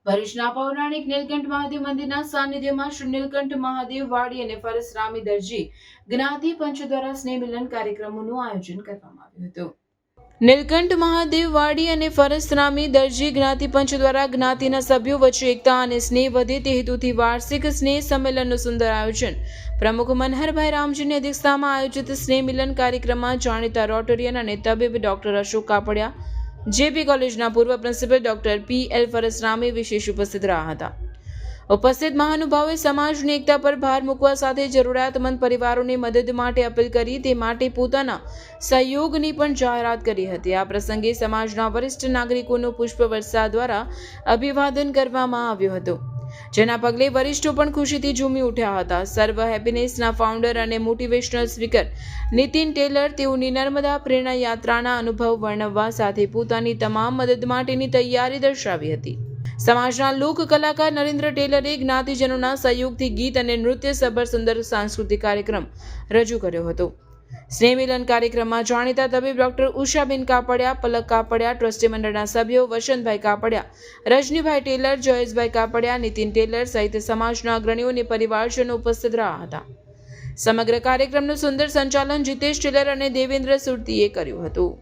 ભરૂચના પૌરાણિક નીલકંઠ મહાદેવ મંદિરના સાનિધ્યમાં શ્રી નીલકંઠ મહાદેવ વાડી અને ફરસરામી દરજી જ્ઞાતિ પંચ દ્વારા સ્નેહ મિલન કાર્યક્રમોનું આયોજન કરવામાં આવ્યું હતું. નીલકંઠ મહાદેવ વાડી અને ફરસરામી દરજી જ્ઞાતિ પંચ દ્વારા જ્ઞાતિના સભ્યો વચ્ચે એકતા અને સ્નેહ વધે તે હેતુથી વાર્ષિક સ્નેહ સંમેલનનું સુંદર આયોજન પ્રમુખ મનહરભાઈ રામજીની અધ્યક્ષતામાં આયોજિત સ્નેહ મિલન કાર્યક્રમમાં જાણીતા રોટરિયન અને તબીબ ડોક્ટર અશોક કાપડિયા, જેપી કોલેજના પૂર્વ પ્રિન્સિપલ ડોક્ટર પી.એલ. ફરસરામી વિશેષ ઉપસ્થિત રહ્યા હતા. ઉપસ્થિત મહાનુભાવોએ સમાજની એકતા પર ભાર મૂકવા સાથે જરૂરિયાતમંદ પરિવારોની મદદ માટે અપીલ કરી તે માટે પોતાના સહયોગની પણ જાહેરાત કરી હતી. આ પ્રસંગે સમાજના વરિષ્ઠ નાગરિકોનું પુષ્પવર્ષા દ્વારા અભિવાદન કરવામાં આવ્યું હતું, જેના પગલે વરિષ્ઠો પણ ખુશીથી ઝૂમી ઉઠ્યા હતા. સર્વ હેપીનેસના ફાઉન્ડર અને મોટિવેશનલ સ્પીકર નીતિન ટેલર તેઓની નર્મદા પ્રેરણા યાત્રાના અનુભવ વર્ણવવા સાથે પોતાની તમામ મદદ માટેની તૈયારી દર્શાવી હતી. સમાજના લોક કલાકાર નરેન્દ્ર ટેલરે જ્ઞાતિજનોના સહયોગથી ગીત અને નૃત્ય સભર સુંદર સાંસ્કૃતિક કાર્યક્રમ રજૂ કર્યો હતો. સ્નેહ મિલન કાર્યક્રમમાં જાણીતા તબીબ ડોક્ટર ઉષાબેન કાપડિયા, પલક કાપડિયા, ટ્રસ્ટી મંડળના સભ્યો વસંતભાઈ કાપડિયા, રજનીભાઈ ટેલર, જયેશભાઈ કાપડિયા, નીતિન ટેલર સહિત સમાજના અગ્રણીઓ અને પરિવારજનો ઉપસ્થિત રહ્યા હતા. સમગ્ર કાર્યક્રમનું સુંદર સંચાલન જીતેશ ટેલર અને દેવેન્દ્ર સુરતીએ કર્યું હતું.